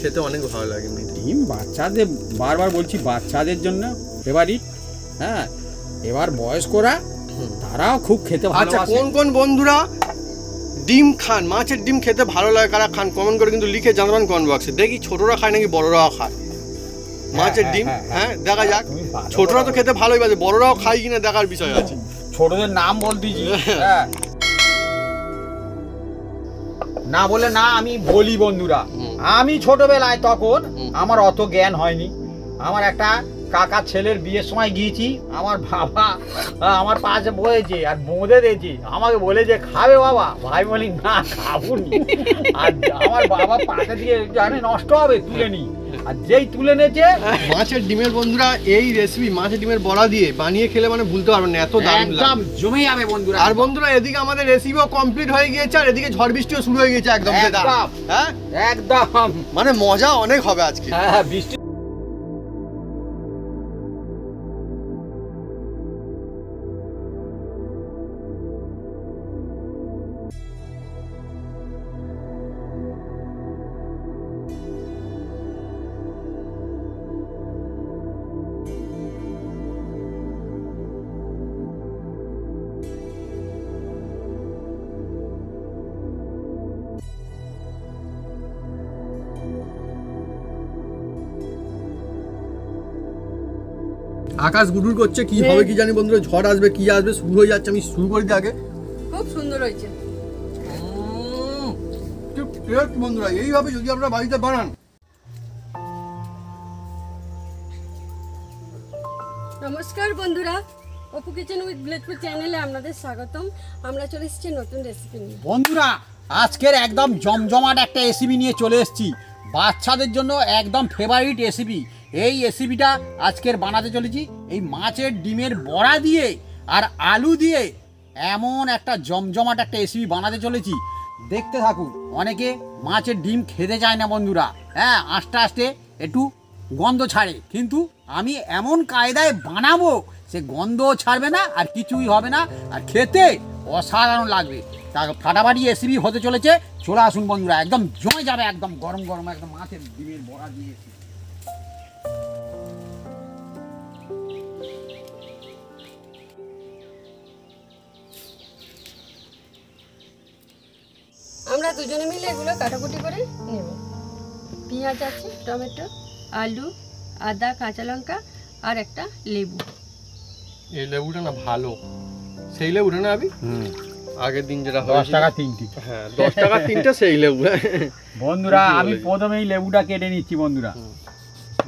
খেতে অনেক ভালো লাগে। ডিম বাচ্চাদের, বারবার বলছি, বাচ্চাদের জন্য ফেভারিট। হ্যাঁ, এবার বয়স্করা তারাও খুব খেতে ভালোবাসে। আচ্ছা, কোন কোন বন্ধুরা ডিম খান, মাছের ডিম খেতে ভালো লাগে, কারা খান কমেন্ট করে কিন্তু লিখে জানাবেন কমেন্ট বক্সে। দেখি ছোটরা খায় নাকি বড়রাও খায় মাছের ডিম। হ্যাঁ, দেখা যাক। ছোটরা তো খেতে ভালোই বাজে, বড়রাও খায় কিনা দেখার বিষয় আছে। ছোটদের নাম বল দিজি। হ্যাঁ, না বলে না, আমি বলি বন্ধুরা, আমি ছোটবেলায় তখন আমার অত জ্ঞান হয়নি। আমার একটা কাকার ছেলের বিয়ের সময় গিয়েছি, আমার বাবা আমার পাশে বসেছে আর বোঁদে দিয়েছি, আমাকে বলে যে খাবে বাবা, ভাই বলি না খাবো নি। আর আমার বাবা পাশে দিয়ে জানে নষ্ট হবে, তুলে নি। আর যেই তুলে নেছে মাছের ডিমের বন্ধুরা, এই রেসিপি মাছের ডিমের বড়া দিয়ে বানিয়ে খেলে মানে ভুলতে পারবেন না, এত দারুণ লাগে, একদম জমে যাবে বন্ধুরা। আর বন্ধুরা এদিকে আমাদের রেসিপিও কমপ্লিট হয়ে গিয়েছে, আর এদিকে ঝড় বৃষ্টিও শুরু হয়ে গেছে একদম। হ্যাঁ একদম, মানে মজা অনেক হবে আজকে। হ্যাঁ, বৃষ্টি। আকাশ গুডুর করছে, কি হবে কি জানি বন্ধুরা, ঝড় আসবে কি আসবে, শুরু হয়ে যাচ্ছে। আমি শুরু করে দিই আগে। খুব সুন্দর হয়েছে বন্ধুরা, এইভাবে যদি আপনারা বাড়িতে বানান। নমস্কার বন্ধুরা, অপু কিচেন উইথ ব্লেডফুড চ্যানেলে আপনাদের স্বাগতম। আমরা চলে এসেছি নতুন রেসিপি নিয়ে। বন্ধুরা, আজকের একদম জমজমাট একটা রেসিপি নিয়ে চলে এসেছি, বাচ্চাদের জন্য একদম ফেভারিট রেসিপি। এই রেসিপিটা আজকের বানাতে চলেছি এই মাছের ডিমের বড়া দিয়ে আর আলু দিয়ে। এমন একটা জমজমাট একটা রেসিপি বানাতে চলেছি, দেখতে থাকুন। অনেকে মাছের ডিম খেতে চায় না বন্ধুরা, হ্যাঁ, আস্তে আস্তে একটু গন্ধ ছাড়ে, কিন্তু আমি এমন কায়দায় বানাবো সে গন্ধও ছাড়বে না আর কিছুই হবে না, আর খেতে অসাধারণ লাগবে। তা ফাটাফাটি রেসিপি হতে চলেছে, চলে আসুন বন্ধুরা, একদম জমে যাবে, একদম গরম গরম একদম মাছের ডিমের বড়া দিয়েছি। আমরা দুজনে মিলে এগুলো কাটাকুটি করে নেব। পেঁয়াজ আছে, টমেটো, আলু, আদা, কাঁচা লঙ্কা আর একটা লেবু। এই লেবুটা না ভালো, সেই লেবুটা না আমি আগের দিন যেটা 10 টাকা তিনটি। হ্যাঁ, 10 টাকা তিনটা সেই লেবু। বন্ধুরা, আমি প্রথমেই লেবুটা কেটে নিচ্ছি বন্ধুরা।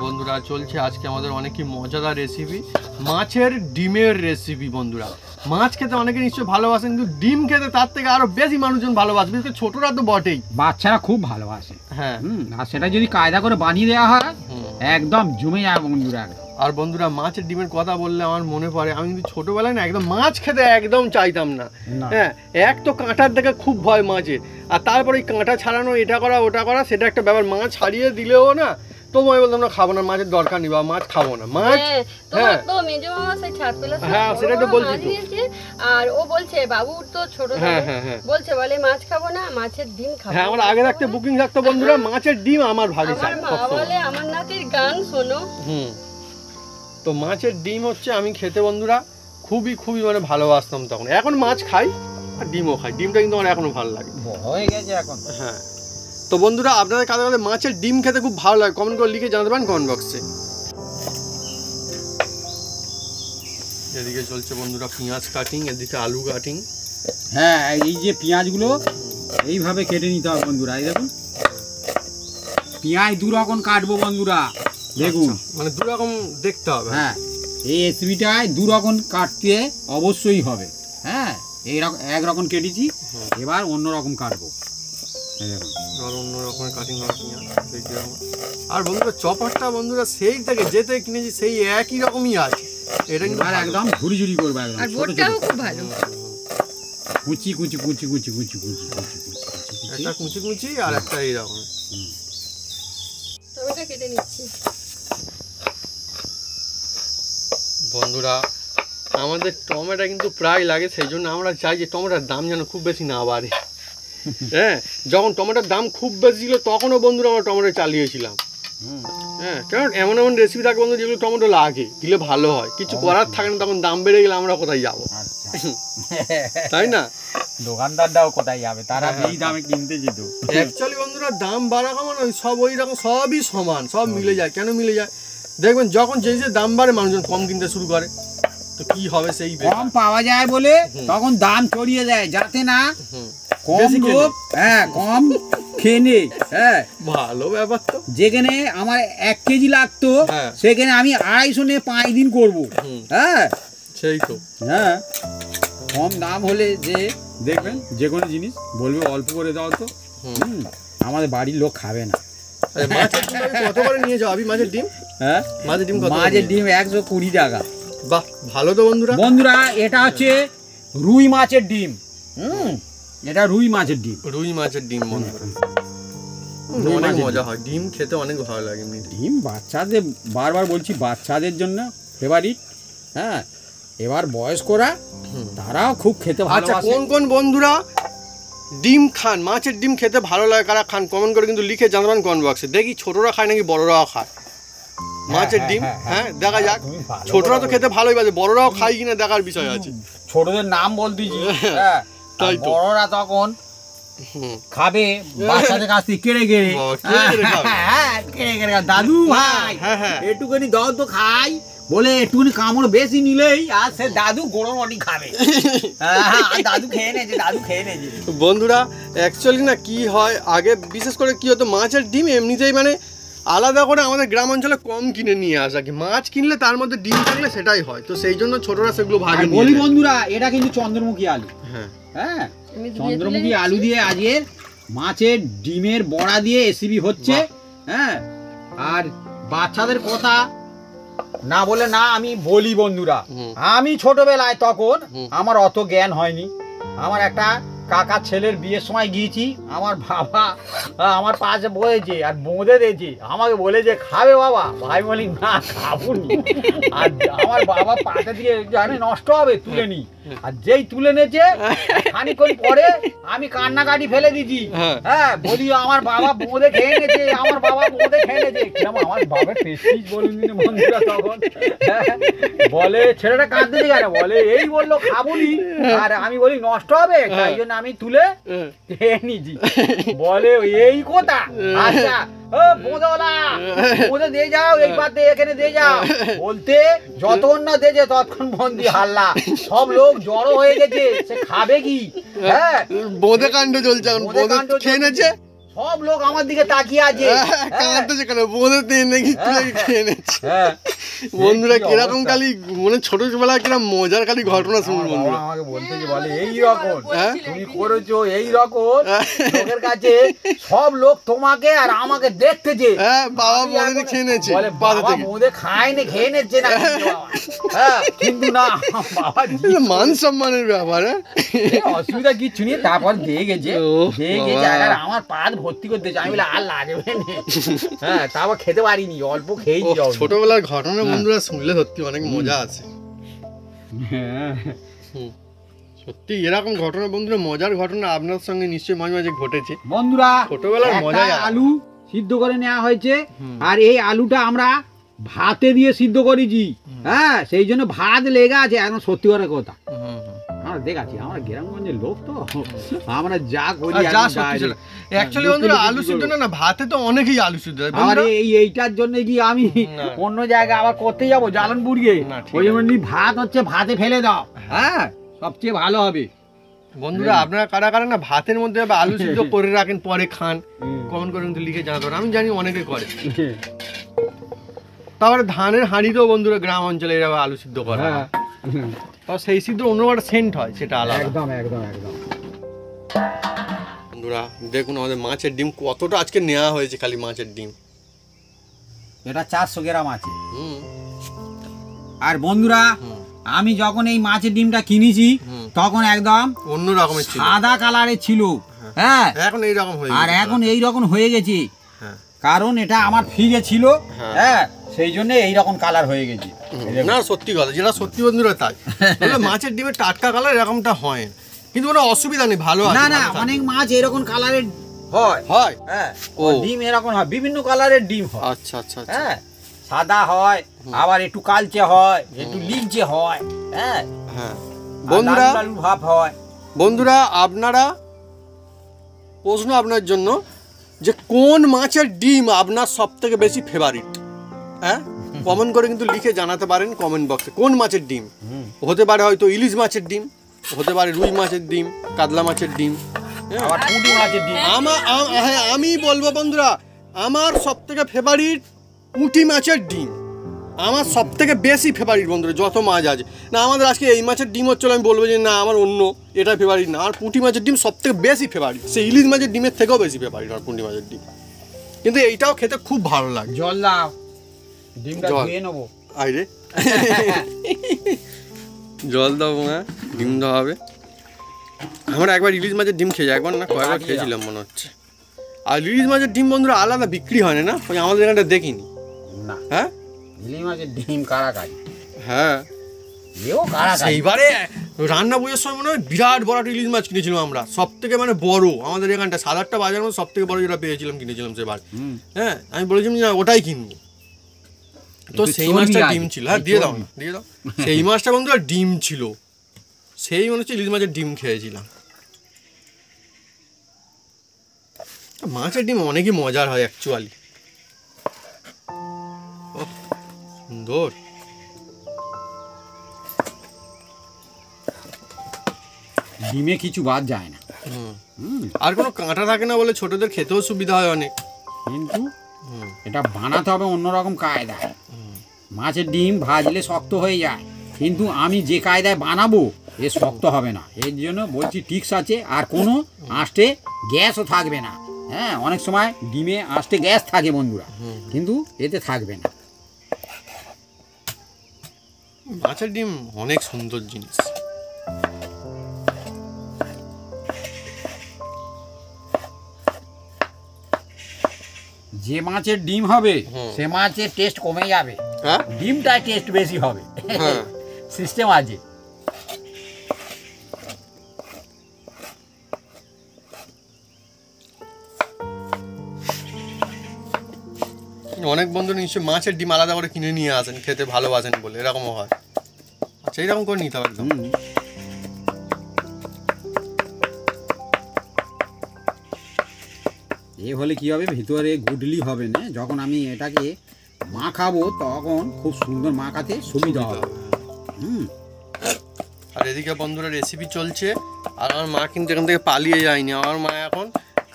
বন্ধুরা, চলছে আজকে আমাদের অনেক মজাদার রেসিপি, মাছের ডিমের রেসিপি। বন্ধুরা, মাছ খেতে অনেকে নিশ্চয়ই ভালোবাসেন, কিন্তু ডিম খেতে তার থেকে আরো বেশি মানুষজন ভালোবাসে, বিশেষ করে ছোটরা তো বটেই, বাচ্চারা খুব ভালোবাসে। হ্যাঁ, আর সেটা যদি কায়দা করে বানিয়ে দেওয়া হয় একদম জমে যাবে বন্ধুরা। আর বন্ধুরা, মাছের ডিমের কথা বললে আমার মনে পড়ে, আমি কিন্তু ছোটবেলায় না একদম মাছ খেতে একদম চাইতাম না। হ্যাঁ, এক তো কাঁটার দেখে খুব ভয় মাছের, আর তারপরে কাঁটা ছাড়ানো, এটা করা ওটা করা, সেটা একটা ব্যাপার। মাছ ছাড়িয়ে দিলেও না, তবু আমি বলতাম না খাবো না, মাছের দরকার নেই বা মাছ খাবো না। মাছ, হ্যাঁ, তো মেজো মামা সেই ছাদ পেলা, হ্যাঁ, সেটাই তো বলছি তো। আর ও বলছে, বাবু তো ছোট, হ্যাঁ হ্যাঁ হ্যাঁ, বলছে বলে মাছ খাবো না, মাছের ডিম খাবো। হ্যাঁ, আমার আগে থাকতে বুকিং থাকতো বন্ধুরা, মাছের ডিম আমার ভাগে চাই। আমার মা বলে আমার নাতির গান শোনো। তো মাছের ডিম হচ্ছে আমি খেতে বন্ধুরা খুবই খুবই মানে ভালোবাসতাম তখন। এখন মাছ খাই আর ডিমও খাই, ডিমটা কিন্তু আমার এখনো ভালো লাগে, হয়ে গেছে এখন। হ্যাঁ, তো বন্ধুরা, আপনাদের কাদের কাদের মাছের ডিম খেতে খুব ভালো লাগে কমেন্ট করে লিখে জানাতে পারেন কমেন্ট বক্সে। এদিকে চলছে বন্ধুরা পেঁয়াজ কাটিং, এদিকে আলু কাটিং। হ্যাঁ, এই যে পেঁয়াজগুলো এইভাবে কেটে নিতে হবে বন্ধুরা। এই দেখুন, পেঁয়াজ দু রকম কাটবো বন্ধুরা, দেখুন, মানে দু রকম দেখতে হবে। হ্যাঁ, এই রেসিপিটায় দু রকম কাটতে অবশ্যই হবে। হ্যাঁ, এইরকম একরকম কেটেছি, এবার অন্য রকম কাটবো। আর অন্য রকমের কাটিং হবে পেঁয়াজ। আর বন্ধুরা, চপারটা বন্ধুরা সেই থেকে যেতে কিনেছি সেই একই রকমই আছে, এটা কিন্তু একদম ঝুড়ি ঝুড়ি করবো, একদম আর বোটটাও খুব ভালো, কুচি কুচি কুচি কুচি কুচি কুচি কুচি কুচি, একটা কুচি কুচি আর একটা এইরকম। টমেটো কেটে নিচ্ছি। বন্ধুরা, আমাদের টমেটো কিন্তু প্রায় লাগে, সেই জন্য আমরা চাই যে টমেটোর দাম যেন খুব বেশি না বাড়ে। হ্যাঁ, যখন টমেটোর দাম খুব বেশি ছিল তখনও বন্ধুরা আমরা টমেটো চালিয়েছিলাম। হ্যাঁ, কারণ এমন এমন রেসিপি থাকে বন্ধু যেগুলো টমেটো লাগে, দিলে ভালো হয়, কিছু করার থাকে না, তখন দাম বেড়ে গেলে আমরা কোথায় যাবো, তাই না? দোকানদাররাও কোথায় যাবে, তারা এই দামে কিনতে যেত। অ্যাকচুয়ালি বন্ধুরা দাম বাড়া কমানো সব ওই রকম, সবই সমান, সব মিলে যায়। কেন মিলে যায়? দেখবেন যখন জিনিসের দাম বাড়ে মানুষজন কম কিনতে শুরু করে, তো কি হবে সেই কম পাওয়া যায় বলে তখন দাম চড়িয়ে দেয়, যাতে না কম বেশি কেনে। লোক কম খেয়ে নেই। হ্যাঁ, ভালো ব্যাপার তো। যেখানে আমার 1 কেজি লাগতো হ্যাঁ। সেখানে আমি 250 নিয়ে 5 দিন করবো। হ্যাঁ, সেই তো। হ্যাঁ, কম দাম হলে যে দেখবেন যে কোনো জিনিস বলবে অল্প করে দাও তো, আমাদের বাড়ির লোক খাবে না। মাছের ডিম কত করে নিয়ে যাও? আমি মাছের ডিম, হ্যাঁ, মাছের ডিম কত? মাছের ডিম 120 টাকা। বাহ, ভালো তো বন্ধুরা। বন্ধুরা এটা হচ্ছে রুই মাছের ডিম। এটা রুই মাছের ডিম। রুই মাছের ডিম বন্ধুরা, রুই অনেক মাছের মজা হয়, ডিম খেতে অনেক ভালো লাগে এমনি। ডিম বাচ্চাদের, বারবার বলছি, বাচ্চাদের জন্য ফেভারিট। হ্যাঁ, এবার বয়স্করা তারাও খুব খেতে আচ্ছা, ভালোবাসে। কোন কোন বন্ধুরা ডিম খান, মাছের ডিম খেতে ভালো লাগে, কারা খান কমেন্ট করে কিন্তু লিখে জানাবেন কমেন্ট বক্সে। দেখি ছোটরা খায় নাকি বড়রাও খায় মাছের ডিম। হ্যাঁ, দেখা যাক। ছোটরা তো খেতে ভালোই বাজে, বড়রাও খায় কিনা দেখার বিষয় আছে। ছোটদের নাম বলতেছি, হ্যাঁ, তাই তো। বড়রা তখন খাবে বাচ্চাদের কাছ থেকে কেড়ে কেড়ে। বাবা, কেড়ে কেড়ে খাবে। হ্যাঁ, কেড়ে কেড়ে খাবে। দাদু ভাই হ্যাঁ, হ্যাঁ। একটুখানি দাও তো খাই বলে, একটুখানি কামড় বেশি নিলেই আর সে দাদু গরম রুটি খাবে। হ্যাঁ, দাদু খেয়ে নেছে, দাদু খেয়ে নেছে। বন্ধুরা অ্যাকচুয়ালি না কি হয়, আগে বিশেষ করে কি হতো, মাছের ডিম এমনিতেই মানে আলাদা করে আমাদের গ্রাম অঞ্চলে কম কিনে নিয়ে আসা, কি মাছ কিনলে তার মধ্যে ডিম থাকলে সেটাই হয়, তো সেই জন্য ছোটরা সেগুলো ভাগে নিয়ে বলি যায়। বন্ধুরা, এটা কিন্তু চন্দ্রমুখী আলু। হ্যাঁ, হ্যাঁ, আমি ধুয়ে চন্দ্রমুখী তুলে আলু দিয়ে আজকের মাছের ডিমের বড়া দিয়ে রেসিপি হচ্ছে। হ্যাঁ, আর বাচ্চাদের কথা না বলে না আমি বলি বন্ধুরা, আমি ছোটবেলায় তখন আমার অত জ্ঞান হয়নি। আমার একটা কাকার ছেলের বিয়ের সময় গিয়েছি, আমার বাবা আমার পাশে বসেছে আর বোঁদে দিয়েছে, আমাকে বলে যে খাবে বাবা, ভাই বলি না খাবো নি। আর আমার বাবা পাশে দিয়ে জানে নষ্ট হবে, তুলে নি। আর যেই তুলে নেছে খানিকক্ষণ পরে আমি কান্নাকাটি ফেলে দিছি। হ্যাঁ, বলি আমার বাবা বোঁদে খেয়ে নেছে, আমার বাবা বোঁদে খেয়ে নেছে। কেমন আমার বাবার প্রেস্টিজ বলুন বন্ধুরা তখন। বলে ছেলেটা কাঁদতে কেন, বলে এই বললো খাবো নি, আর আমি বলি নষ্ট হবে, তাই জন্য আমি তুলে খেয়ে নিছি। বলে এই কথা, আচ্ছা বোঁদেওয়ালা বোঁদে দিয়ে যাও, এই পাতে এখানে দিয়ে যাও। বলতে যতক্ষণ না দিয়েছে ততক্ষণ বন্দি হাল্লা, সব লোক জড়ো হয়ে গেছে, সে খাবে কি? হ্যাঁ, বোঁদে কাণ্ড চলছে এখন, বোঁদে খেয়ে নেছে, সব লোক আমার দিকে তাকিয়ে আছে, কাঁদতেছে কেন, বোঁদে নাকি তুলে খেয়ে নেছে। হ্যাঁ, বন্ধুরা কিরকম খালি মানে ছোটবেলায় কিরকম মজার খালি ঘটনা শুনুন বন্ধুরা। আমাকে বলতেছে, বলে এই রকম তুমি করেছো, এই রকম লোকের কাছে সব লোক তোমাকে আর আমাকে দেখতেছে। হ্যাঁ, বাবা বোঁদে খেয়ে নেছে, বলে পাশে বাবা থেকে। বোঁদে খায় না, খেয়ে নেছে না। হ্যাঁ, কিন্তু না বাবা মান সম্মানের ব্যাপার। অসুবিধা কিচ্ছু নেই। তারপর দিয়ে গেছে, দিয়ে গেছে, আর আমার পাত ভর্তি করতেছে। আমি বলে আর লাগবে না। হ্যাঁ, তারপর খেতে পারিনি, অল্প খেয়েছি। ছোটবেলার ঘটনা বন্ধুরা শুনলে সত্যি অনেক মজা আছে। সত্যি এরকম ঘটনা বন্ধুরা, মজার ঘটনা আপনার সঙ্গে নিশ্চয়ই মাঝে মাঝে ঘটেছে বন্ধুরা। ছোটবেলার মজাই একটা আলু সিদ্ধ করে নেওয়া হয়েছে, আর এই আলুটা আমরা ভাতে দিয়ে সিদ্ধ করেছি। হ্যাঁ, সেই জন্য ভাত লেগে আছে। এখন সত্যি করে কথা আমরা দেখাচ্ছি, আমরা গ্রামগঞ্জের লোক তো, আমরা যা করি অ্যাকচুয়ালি বন্ধুরা আলু সিদ্ধ না ভাতে তো অনেকেই আলু সিদ্ধ হয়। আর এইটার জন্য কি আমি অন্য জায়গায় আবার করতে যাবো জালানপুর গিয়ে? ওই জন্য ভাত হচ্ছে ভাতে ফেলে দাও। হ্যাঁ, সবচেয়ে ভালো হবে। বন্ধুরা আপনারা কারা কারা না ভাতের মধ্যে আলু সিদ্ধ করে রাখেন পরে খান, কমেন্ট করে কিন্তু লিখে জানাতে পারেন। আমি জানি অনেকে করে। তারপরে ধানের হাঁড়িতেও বন্ধুরা গ্রাম অঞ্চলে এরা আলু সিদ্ধ করে। তাও সেই সিদ্ধ অন্য একটা সেন্ট হয়, সেটা আলাদা। একদম একদম একদম। বন্ধুরা দেখুন আমাদের মাছের ডিম কতটা আজকে নেওয়া হয়েছে, খালি মাছের ডিম। এটা 400 গ্রাম আছে। আর বন্ধুরা আমি যখন এই মাছের ডিমটা কিনেছি তখন একদম অন্য রকমের ছিল, সাদা কালারের ছিল। হ্যাঁ, এখন এই রকম হয়ে আর এখন এই রকম হয়ে গেছে, কারণ এটা আমার ফ্রিজে ছিল। হ্যাঁ, সেই জন্য এই রকম কালার হয়ে গেছে। না সত্যি কথা, যেটা সত্যি বন্ধুরা তাই। মাছের ডিমের টাটকা কালার এরকমটা হয়। কিন্তু কোনো অসুবিধা নেই, ভালো আছে। না না, ভালো থাকে। অনেক মাছ এরকম কালারের হয়। হয়। হ্যাঁ, ও। ডিম এরকম হয়, বিভিন্ন কালারের ডিম হয়। আচ্ছা আচ্ছা আচ্ছা। হ্যাঁ, সাদা হয়, আবার একটু কালচে হয়, একটু লিলচে হয়। হ্যাঁ, হ্যাঁ আর বন্ধুরা, লালু লালু ভাব হয়। বন্ধুরা আপনারা, প্রশ্ন আপনার জন্য, যে কোন মাছের ডিম আপনার সব থেকে বেশি ফেভারিট? হ্যাঁ, কমেন্ট করে কিন্তু লিখে জানাতে পারেন কমেন্ট বক্সে। কোন মাছের ডিম? হতে পারে হয়তো ইলিশ মাছের ডিম, হতে পারে রুই মাছের ডিম, কাতলা মাছের ডিম। হ্যাঁ, আবার পুঁটি মাছের ডিম। হ্যাঁ আমি বলবো বন্ধুরা, আমার সব থেকে ফেভারিট পুঁটি মাছের ডিম। আমার সব থেকে বেশি ফেভারিট বন্ধুরা, যত মাছ আছে না আমাদের আজকে এই মাছের ডিম হচ্ছিল, আমি বলবো যে না আমার অন্য এটা ফেভারিট না, আমার পুঁটি মাছের ডিম সব থেকে বেশি ফেভারিট। সেই ইলিশ মাছের ডিমের থেকেও বেশি ফেভারিট আমার পুঁটি মাছের ডিম। কিন্তু এইটাও খেতে খুব ভালো লাগে। জল দাও, ডিমটা জল। ধুয়ে নেবো। আইরে জল দাও, হ্যাঁ ডিম দেওয়া হবে। আমরা একবার ইলিশ মাছের ডিম খেয়েছি, একবার না কয়েকবার খেয়েছিলাম মনে হচ্ছে। আর ইলিশ মাছের ডিম বন্ধুরা আলাদা বিক্রি হয় না, ওই আমাদের এখানটা দেখিনি। না, হ্যাঁ ইলিশ মাছের ডিম কারাকারি। হ্যাঁ, এও কারাকারি। সেইবারে রান্না বইয়ের সময় মনে হয় বিরাট বড় একটা ইলিশ মাছ কিনেছিলাম আমরা, সব থেকে মানে বড় আমাদের এখানটা 7-8টা বাজারের মধ্যে সব থেকে বড় যেটা পেয়েছিলাম কিনেছিলাম সেবার। হ্যাঁ, আমি বলেছিলাম যে না ওটাই কিনবো। তো একটু সেই চর্বি মাছটা আছে, ডিম ছিল। হ্যাঁ দিয়ে দাও না, দিয়ে দাও। সেই মাছটা বন্ধুরা ডিম ছিল, সেই মনে হচ্ছে ইলিশ মাছের ডিম খেয়েছিলাম। মাছের ডিম অনেকই মজার হয় অ্যাকচুয়ালি। সুন্দর। ডিমে কিছু বাদ যায় না। আর কোনো কাঁটা থাকে না বলে ছোটদের খেতেও সুবিধা হয় অনেক। কিন্তু এটা বানাতে হবে অন্যরকম কায়দায়। মাছের ডিম ভাজলে শক্ত হয়ে যায়, কিন্তু আমি যে কায়দায় বানাবো এ শক্ত হবে না। এর জন্য বলছি টিক্স আছে। আর কোনো আঁশটে গ্যাসও থাকবে না। হ্যাঁ, অনেক সময় ডিমে আঁশটে গ্যাস থাকে বন্ধুরা, কিন্তু এতে থাকবে না। মাছের ডিম অনেক সুন্দর জিনিস। যে মাছের ডিম হবে সে মাছের টেস্ট কমে যাবে, হ্যাঁ ডিমটায় টেস্ট বেশি হবে। হ্যাঁ। সিস্টেম আছে। অনেক বন্ধু নিশ্চয়ই মাছের ডিম আলাদা করে কিনে নিয়ে আসেন, খেতে ভালোবাসেন বলে, এরকমও হয়। আচ্ছা, এইরকম করে নিতে হবে একদম। এ হলে কি হবে, ভিতরে গুডলি হবে না। যখন আমি এটাকে মাখাবো তখন খুব সুন্দর মাখাতে সুবিধা হবে। আর এদিকে বন্ধুরা রেসিপি চলছে, আর আমার মা কিন্তু এখান থেকে পালিয়ে যায়নি। আমার মা এখন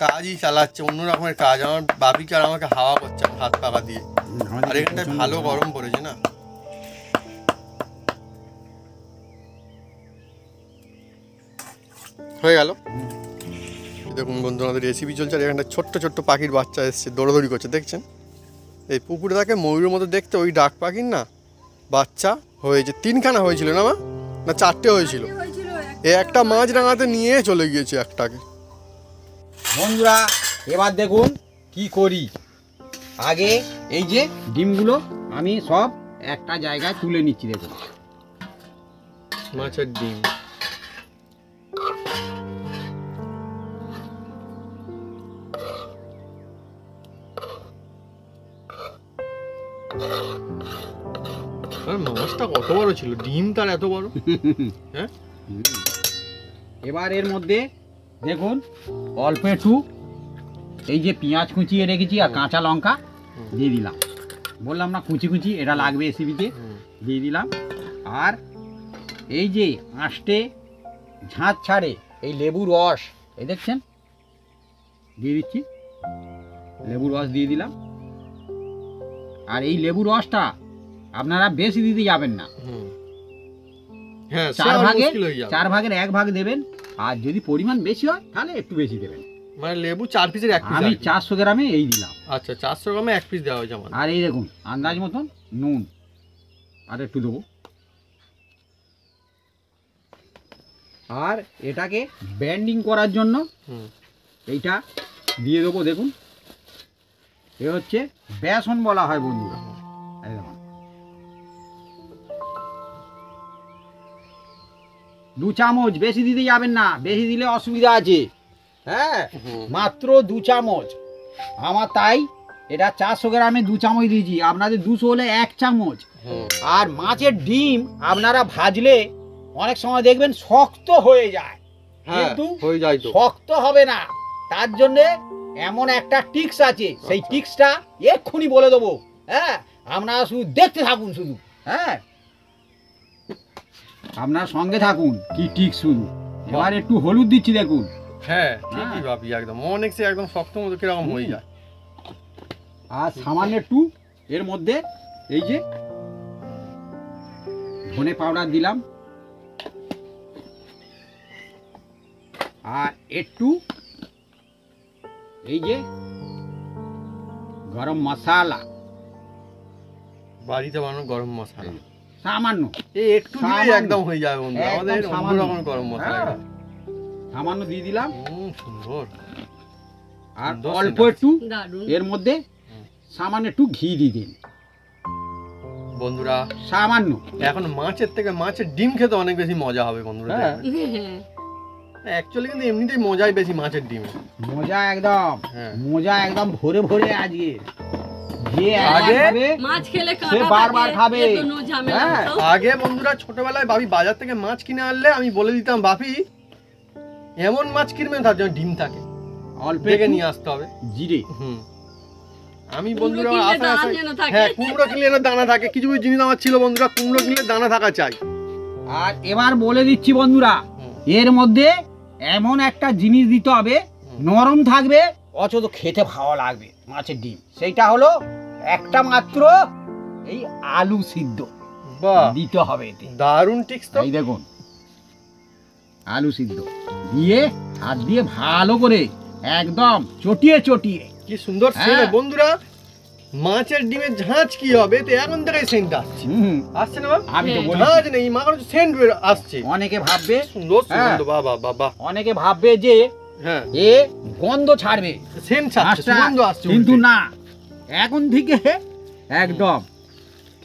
কাজই চালাচ্ছে, অন্য রকমের কাজ। আমার বাপিকে আর আমাকে হাওয়া করছে হাত পাকা দিয়ে। আর এখানটায় ভালো গরম পড়েছে না। হয়ে গেল। দেখুন বন্ধু আমাদের রেসিপি চলছে, আর এখানটা ছোট্ট ছোট্ট পাখির বাচ্চা এসছে, দৌড়াদৌড়ি করছে, দেখছেন? এই পুকুরে থাকে ময়ূরের মতো দেখতে, ওই ডাক পাখির না বাচ্চা হয়েছে। 3খানা হয়েছিল না মা, না 4টে হয়েছিল। এ একটা মাছ রাঙাতে নিয়ে চলে গিয়েছে একটাকে। বন্ধুরা এবার দেখুন কি করি। আগে এই যে ডিমগুলো আমি সব একটা জায়গায় তুলে নিচ্ছি। দেখুন মাছের ডিম। আর মাছটা কত বড় ছিল, ডিম তার এত বড়। হ্যাঁ, এবার এর মধ্যে দেখুন অল্প একটু এই যে পেঁয়াজ কুচিয়ে রেখেছি আর কাঁচা লঙ্কা দিয়ে দিলাম। বললাম না কুচি কুচি এটা লাগবে রেসিপিতে, দিয়ে দিলাম। আর এই যে আঁশটে ঝাঁঝ ছাড়ে এই লেবুর রস, এই দেখছেন দিয়ে দিচ্ছি, লেবুর রস দিয়ে দিলাম। আর এই লেবুর রসটা আপনারা বেশি দিতে যাবেন না, হ্যাঁ 4 ভাগের 1 ভাগ দেবেন। আর যদি পরিমাণ বেশি হয় তাহলে একটু বেশি দেবেন। মানে লেবু 4 পিসের 1 পিস। আমি 400 গ্রামে এই দিলাম। আচ্ছা, 400 গ্রামে 1 পিস দেওয়া হয়েছে আমার। আর এই দেখুন আন্দাজ মতন নুন আর একটু দেবো। আর এটাকে ব্যান্ডিং করার জন্য এইটা দিয়ে দেবো। দেখুন এ হচ্ছে বেসন বলা হয় বন্ধুরা। এই দেখুন 2 চামচ, বেশি দিতে যাবেন না, বেশি দিলে অসুবিধা আছে। হ্যাঁ, মাত্র 2 চামচ। আমার তাই এটা 400 গ্রামে 2 চামচ দিয়েছি, আপনাদের 200 হলে 1 চামচ। আর মাছের ডিম আপনারা ভাজলে অনেক সময় দেখবেন শক্ত হয়ে যায়, কিন্তু হয়ে যায় তো, শক্ত হবে না। তার জন্যে এমন একটা টিক্স আছে, সেই টিক্সটা এক্ষুনি বলে দেবো। হ্যাঁ, আপনারা শুধু দেখতে থাকুন শুধু। হ্যাঁ, আপনার সঙ্গে থাকুন, কি টিক্স শুধু। এবার একটু হলুদ দিচ্ছি দেখুন। হ্যাঁ ঠিকই ভাবি, একদম অনেক সে একদম শক্ত মতো কিরকম হয়ে যায়। আর সামান্য একটু এর মধ্যে এই যে ধনে পাউডার দিলাম, আর একটু এই যে গরম মশলা, বাড়িতে বানানো গরম মশলা সামান্য, এই একটু দিলেই সামান্য। একদম হয়ে যাবে বন্ধু, একদম আমাদের সামান্য। অন্যরকম গরম মশলা হ্যাঁ, এটা। সামান্য দিয়ে দিলাম। সুন্দর। আর সুন্দর অল্প scent একটু দারুণ। এর মধ্যে সামান্য একটু ঘি দিয়ে দিন, বন্ধুরা সামান্য। এখন মাছের থেকে মাছের ডিম খেতে অনেক বেশি মজা হবে বন্ধুরা। হ্যাঁ, অ্যাকচুয়ালি কিন্তু এমনিতেই মজাই বেশি মাছের ডিমে। মজা একদম, হ্যাঁ। মজা একদম ভরে ভরে আজকে। যে আগে খাবে, মাছ খেলে সে বারবার খাবে। হ্যাঁ। আগে বন্ধুরা ছোটবেলায় বাপি বাজার থেকে মাছ কিনে আনলে আমি বলে দিতাম, বাপি এমন মাছ কিনবেন তার জন্য ডিম থাকে, অল্প দেখে একটু নিয়ে আসতে হবে। জিরে, আমি কুমড়ো বন্ধুরা কিনলে আশা দানা আশা যেন থাকে। হ্যাঁ, কুমড়ো কিনলে যেন দানা থাকে। কিছু কিছু জিনিস আমার ছিল বন্ধুরা, কুমড়ো কিনলে দানা থাকা চাই। আর এবার বলে দিচ্ছি বন্ধুরা, এর মধ্যে এমন একটা জিনিস দিতে হবে, নরম থাকবে, অথচ খেতে ভালো লাগবে মাছের ডিম। সেইটা হলো একটা মাত্র এই আলু সিদ্ধ বাহ, দিতে হবে এতে। দারুণ টিক্স তো। এই দেখুন, আলু সিদ্ধ দিয়ে হাত দিয়ে ভালো করে একদম চটিয়ে চটিয়ে। কি সুন্দর হ্যাঁ। সেন্ট বন্ধুরা, মাছের ডিমের ঝাঁজ কি হবে তো এখন থেকেই সেন্ট আসছে। আসছে না বাবা? আমি তো বলি, ঝাঁজ নেই, মাখন সেন্ট আসছে। অনেকে ভাববে, সুন্দর হ্যাঁ। সুগন্ধ, বাহ বাহ বাহ বাহ। অনেকে ভাববে যে হ্যাঁ, এ গন্ধ ছাড়বে সেন্ট ছাড়ছে, মাছটা, সুগন্ধ আসছে। কিন্তু উল্টে। না, এখন থেকে একদম।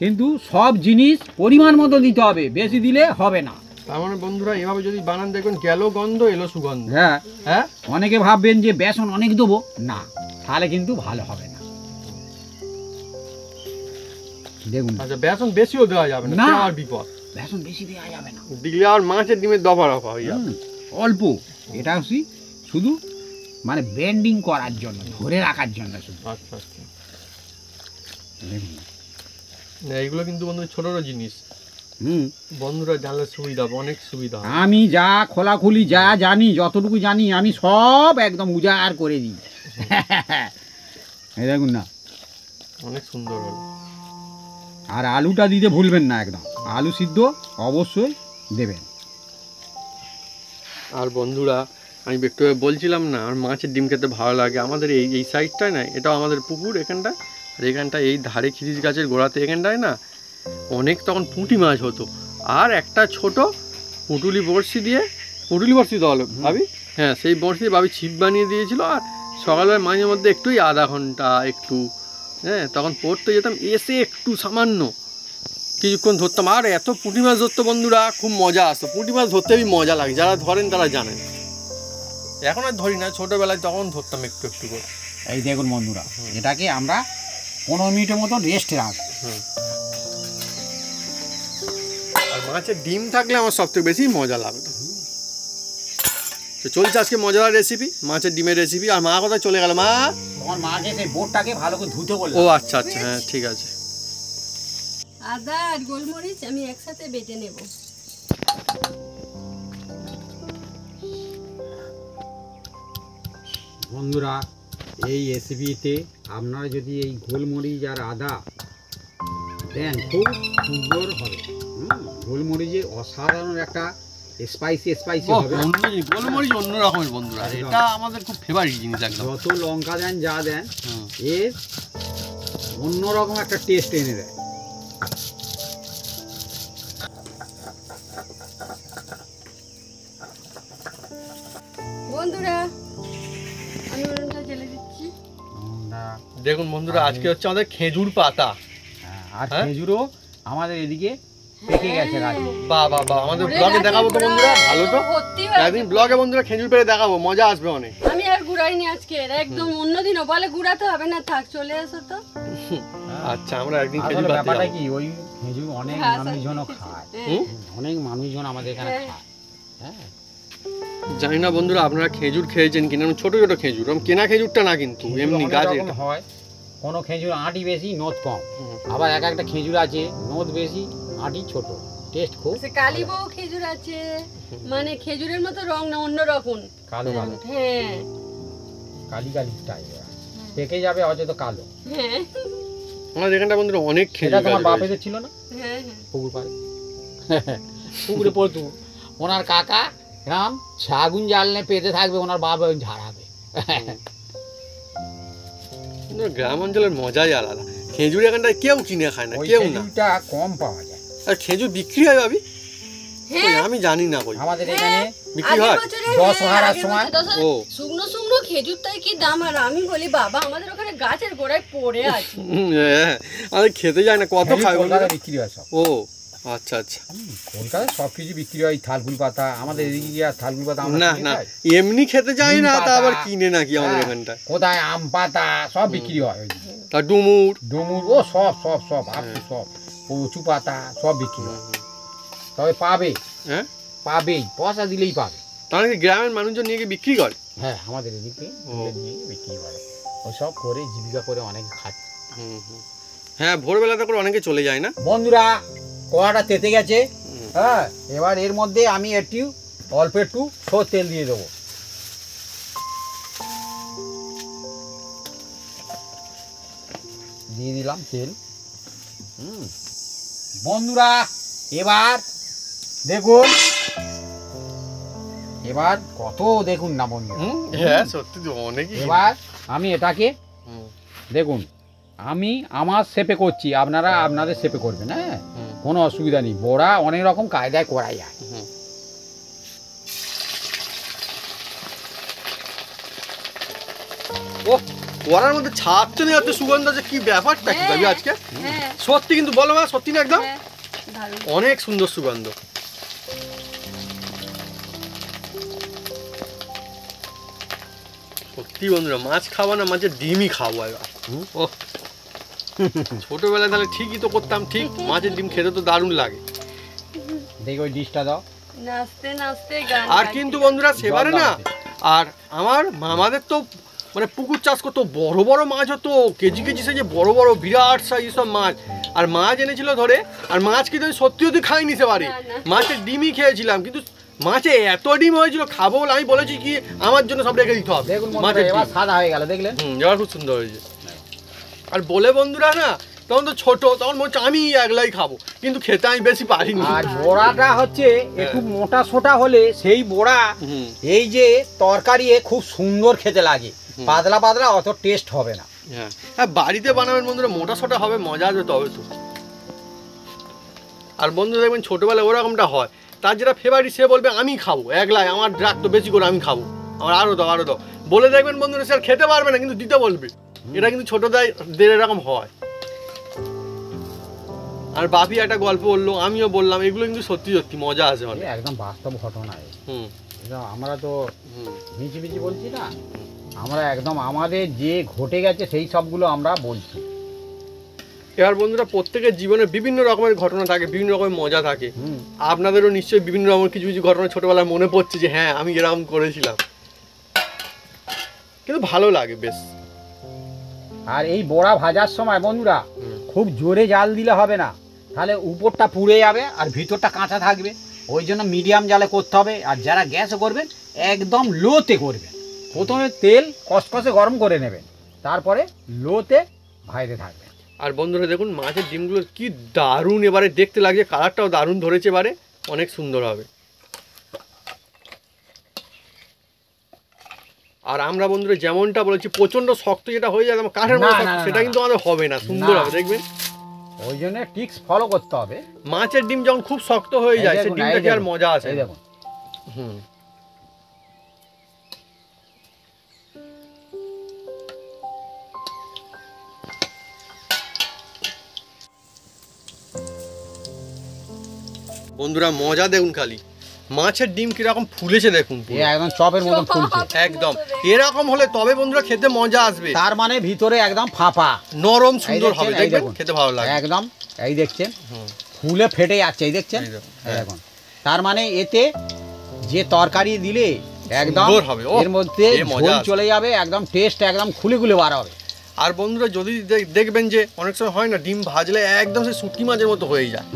কিন্তু সব জিনিস পরিমাণ মতো দিতে হবে, বেশি দিলে হবে না। তার মানে বন্ধুরা এভাবে যদি বানান দেখবেন, গেল গন্ধ এলো সুগন্ধ। হ্যাঁ, হ্যাঁ, অনেকে ভাববেন যে বেসন অনেক দেবো, না, তাহলে কিন্তু ভালো হবে না। দেখুন, আচ্ছা বেসন বেশিও দেওয়া যাবে না, না। আর বিপদ। বেসন বেশি দেওয়া যাবে না, দিলে আর মাছের ডিমের দফা রফা হয়ে যাবে। অল্প। এটা হচ্ছে শুধু মানে বেন্ডিং করার জন্য, ধরে রাখার জন্য শুধু। আচ্ছা আচ্ছা, দেখুন। না, এইগুলো কিন্তু বন্ধু ছোট ছোট জিনিস, হুম, বন্ধুরা জানলে সুবিধা হবে, অনেক সুবিধা হবে। আমি যা খোলাখুলি যা জানি, যতটুকু জানি আমি সব একদম উজাড় করে দিই। এই দেখুন না, অনেক সুন্দর হলো। আর আলুটা দিতে ভুলবেন না, একদম আলু সিদ্ধ অবশ্যই দেবেন। আর বন্ধুরা আমি একটু আগে বলছিলাম না, আর মাছের ডিম খেতে ভালো লাগে। আমাদের এই এই সাইডটায় না, এটাও আমাদের পুকুর এখানটা, আর এখানটায় এই ধারে খিরিস গাছের গোড়াতে এখানটায় না অনেক তখন পুঁটি মাছ হতো। আর একটা ছোট পুঁটুলি বড়শি দিয়ে, পুঁটুলি বড়শি তো হলো ভাবি, হ্যাঁ সেই বড়শি ভাবি ছিপ বানিয়ে দিয়েছিল। আর সকালবেলা মাঝে মধ্যে একটুই আধা ঘন্টা একটু, হ্যাঁ তখন পড়তে যেতাম, এসে একটু সামান্য কিছুক্ষণ ধরতাম। আর এত পুঁটি মাছ ধরতো বন্ধুরা, খুব মজা আসতো। পুঁটি মাছ ধরতে খুবই মজা লাগে, যারা ধরেন তারা জানেন। এখন আর ধরি না, ছোটোবেলায় তখন ধরতাম একটু একটু করে। এই দেখুন বন্ধুরা, এটাকে আমরা 15 মিনিটের মতো রেস্টে রাখবো। আর মাছের ডিম থাকলে আমার সবথেকে বেশি মজা লাগতো। তো চলছে আজকে মজাদার রেসিপি, মাছের ডিমের রেসিপি। আর মা কোথায় চলে গেল? মা, তোমার মাকে সেই বোটটাকে ভালো করে ধুতে বললাম। ও আচ্ছা আচ্ছা, হ্যাঁ ঠিক আছে। আদা আর গোলমরিচ আমি একসাথে বেটে নেব। বন্ধুরা, এই রেসিপিতে আপনারা যদি এই গোলমরিচ আর আদা দেন, খুব সুন্দর হবে। গোলমরিচের অসাধারণ একটা স্পাইসি হবে। গোলমরিচ অন্য রকমের বন্ধুরা, এটা আমাদের খুব ফেভারিট জিনিস একদম। যত লঙ্কা দেন যা দেন, এর অন্যরকম একটা টেস্ট এনে দেয়। বন্ধুরা আমি উনুনটা জ্বেলে দিচ্ছি। দেখুন বন্ধুরা, আজকে হচ্ছে আমাদের খেজুর পাতা। আর হ্যাঁ? খেজুরও আমাদের এদিকে পেকে গেছে গাছ। বাহ বাহ বাহ, আমাদের ঘুরে ব্লগে গাছের দেখাবো তো গোড়া বন্ধুরা, ভালো তো। ভর্তি হয়ে একদিন আছে। ব্লগে বন্ধুরা খেজুর পেড়ে দেখাবো, মজা আসবে অনেক। আমি আর গুড়াইনি আজকে, একদম অন্যদিনও বলে গুড়াতে হবে না, থাক চলে এসো তো। আচ্ছা, আমরা একদিন আসলে খেজুর পাড়তে ব্যাপারটা যাবো। কি, ওই খেজুর অনেক হ্যাঁ, মানুষজনও সত্যি। খায়, হুম? অনেক মানুষজন আমাদের এখানে হ্যাঁ। খায়। হ্যাঁ, জানি না বন্ধুরা আপনারা খেজুর খেয়েছেন কিনা, ছোট ছোট খেজুর, কেনা খেজুরটা না কিন্তু, খেজুর এমনি অনেক গাছে রকম হয়, কোনো খেজুর আঁটি বেশি নোদ কম, হুম। আবার এক একটা খেজুর আছে নোদ বেশি আঁটি ছোট, টেস্ট খুব সে কালীবউ খেজুর আছে, মানে খেজুরের মতো রং না, অন্য রকম। কালো কালো হ্যাঁ কালি কালি টাইপ, পেকে যাবে হয়তো কালো। হ্যাঁ আমাদের এখানটা বন্ধুরা অনেক সেটা খেজুর তোমার গাছ বাপেদের রয়েছে। ছিল না হ্যাঁ হ্যাঁ পুকুর পাড়ে? পুকুরে পড়তু, ওনার কাকা রাম ছাগুন জাল নিয়ে পেতে থাকবে, ওনার বাবা ওই ঝাড়াবে। কিন্তু গ্রাম অঞ্চলের মজাই আলাদা। খেজুর এখানটায় কেউ কিনে খায় না, ওই কেউ না। খেজুরটা কম পাওয়া যায় আর খেজুর বিক্রি হয় ভাবি? হ্যাঁ কই, আমি জানি না কই আমাদের এখানে। বিক্রি আগের হয়। বছরে, 10 হ্যাঁ, হারার আগের সময়। বছর 10 হাজার। ও শুকনো শুকনো খেজুর তাই কি দাম, আর আমি বলি বাবা আমাদের ওখানে গাছের গোড়ায় পড়ে আছে। হ্যাঁ, আমি খেতে যাই না, কত খেজুর খাই বন্ধুরা? কলকাতায় বিক্রি হয় সব। ও আচ্ছা আচ্ছা। কলকাতায় সব কিছু বিক্রি হয়, থালকুল পাতা, আমাদের এদিকে কি আর থালকুল পাতা আমরা না কিনে না, খাই? এমনি খেতে যাই না, নিম তা আবার পাতা। কিনে নাকি আমাদের হ্যাঁ, এখানটায়? কোথায় আম পাতা সব বিক্রি হয় ওইদিকে। তা ডুমুর। ডুমুর ও সব সব সব আপনি সব কচু পাতা সব বিক্রি হয়। তবে পাবে, হ্যাঁ, পাবেই, পয়সা দিলেই পাবে। তাহলে কি গ্রামের মানুষজন নিয়ে গিয়ে বিক্রি করে? হ্যাঁ, আমাদের এদিকে ও। নিয়ে বিক্রি করে, ওসব করে জীবিকা করে অনেক খাচ্ছে। হ্যাঁ, ভোরবেলাতে করে অনেকে চলে যায় না। বন্ধুরা, কড়াটা তেতে গেছে। হ্যাঁ, এবার এর মধ্যে আমি অল্প একটু সর্ষের তেল দিয়ে দেবো। দিয়ে দিলাম তেল। বন্ধুরা, এবার দেখুন, এবার কত দেখুন না বন্ধুরা। হ্যাঁ সত্যি তো অনেকই। এবার আমি এটাকে হুম, দেখুন, আমি আমার শেপে করছি, আপনারা আপনাদের শেপে করবেন। হ্যাঁ, হুম, কোনো অসুবিধা নেই, বড়া অনেক রকম কায়দায় করা যায়। হুম। ও, কড়ার মধ্যে ছাড়তে নেই, এত সুগন্ধ, যে কি ব্যাপারটা কি ভাবি আজকে? হ্যাঁ সত্যি কিন্তু বলো মা, সত্যি না একদম হ্যাঁ ভালো। অনেক সুন্দর সুগন্ধ। সত্যি বন্ধুরা, মাছ খাবো না, মাছের ডিমই খাবো এবার। ও, ছোটবেলায় তাহলে ঠিকই তো করতাম, ঠিক মাছের ডিম খেতে তো দারুণ লাগে। দেখি ওই ডিশটা দাও। নাচতে নাচতে গান আর গাইতে কিন্তু গাইতে। বন্ধুরা সেবারে জল না, দাও। আর আমার মামাদের তো মানে পুকুর চাষ করতো, বড় বড় মাছ হতো, কেজি কেজি সাইজে বড় বড় বিরাট সাইজ সব মাছ। আর মাছ এনেছিল ধরে, আর মাছ কিন্তু আমি সত্যি সত্যি খাইনি সেবারে, না, না। মাছের ডিমই খেয়েছিলাম। কিন্তু মাছে এত ডিম হয়েছিল, খাবো বলে আমি বলেছি কি আমার জন্য সব রেখে দিতে হবে দেখুন বন্ধুরা, মাছের এবার ডিম। সাদা হয়ে গেল, দেখলেন? এবার খুব সুন্দর হয়েছে। আর বলে বন্ধুরা না, তখন তো ছোট, তখন মনে হচ্ছে আমি একলাই খাবো, কিন্তু খেতে আমি বেশি পারিনি। আর বড়াটা হচ্ছে একটু মোটা সোটা হলে সেই বড়া হুম, এই যে তরকারি খুব সুন্দর খেতে লাগে, পাতলা পাতলা অত টেস্ট হবে না। হ্যাঁ, আর বাড়িতে বানাবেন বন্ধুরা, মোটা সোটা হবে, মজা আসবে তবে তো। আর বন্ধু দেখবেন ছোটবেলায় ওরকমটা হয়, তার যেটা ফেভারিট সে বলবে আমি খাবো একলাই, আমার রাখতো বেশি করে, আমি খাবো, আমার আরো দাও আরো দাও বলে, দেখবেন বন্ধুরা সে আর খেতে পারবে না, কিন্তু দিতে বলবে। এটা কিন্তু ছোটদের এরকম হয়। আর বাপি একটা গল্প বললো, আমিও বললাম, এগুলো কিন্তু সত্যি সত্যি মজা আছে এ অনেক। একদম বাস্তব ঘটনা। হুম, এটা আমরা তো হুম। মিছি মিছি বলছি না, আমরা একদম আমাদের যে ঘটে গেছে সেই সবগুলো আমরা বলছি। এবার বন্ধুরা, প্রত্যেকের জীবনে বিভিন্ন রকমের ঘটনা থাকে, বিভিন্ন রকমের মজা থাকে। হুম। আপনাদেরও নিশ্চয়ই বিভিন্ন রকমের কিছু কিছু ঘটনা ছোটবেলায় মনে পড়ছে যে হ্যাঁ আমি এরকম করেছিলাম, কিন্তু ভালো লাগে বেশ। আর এই বড়া ভাজার সময় বন্ধুরা হুম। খুব জোরে জাল দিলে হবে না, তাহলে উপরটা পুড়ে যাবে আর ভিতরটা কাঁচা থাকবে। ওই জন্য মিডিয়াম জালে করতে হবে। আর যারা গ্যাসে করবেন একদম লোতে করবেন। প্রথমে তেল কষকষে গরম করে নেবেন, তারপরে লোতে ভাইতে থাকবেন। আর বন্ধুরা দেখুন, মাছের ডিমগুলো কি দারুণ এবারে দেখতে লাগছে, কালারটাও দারুণ ধরেছে, এবারে অনেক সুন্দর হবে। আর আমরা বন্ধুরা যেমনটা বলেছি, প্রচন্ড শক্ত যেটা হয়ে যায় আমার কাঠের না, মতো, না, না, সেটা না, কিন্তু আমাদের হবে না, সুন্দর না। হবে দেখবেন। ওই জন্য টিক্স ফলো করতে হবে। মাছের ডিম যখন খুব শক্ত হয়ে যায়, এই সে দেখুন, ডিমটা এই কি আর দেখুন, মজা আছে এই না। দেখুন। হুম। বন্ধুরা মজা দেখুন খালি, মাছের ডিম কিরকম ফুলেছে দেখুন এ একদম চপের মতন ফুলছে একদম। এরকম হলে তবে বন্ধুরা খেতে মজা আসবে, তার মানে ভিতরে একদম ফাঁপা নরম সুন্দর এই হবে, দেখছেন, এই দেখবেন দেখুন। খেতে ভালো লাগে একদম এই দেখছেন হুম। ফুলে ফেটে যাচ্ছে, এই দেখছেন এই দেখুন, এই দেখুন। তার মানে এতে যে তরকারি দিলে একদম সুন্দর হবে, ওহ, এর মধ্যে এ মজা ঝোল আছে। চলে যাবে, একদম টেস্ট একদম খুলে খুলে বার হবে। আর বন্ধুরা যদি দেখবেন যে অনেক সময় হয় না ডিম ভাজলে একদম সে শুটকি মাছের মতো হয়ে যায়,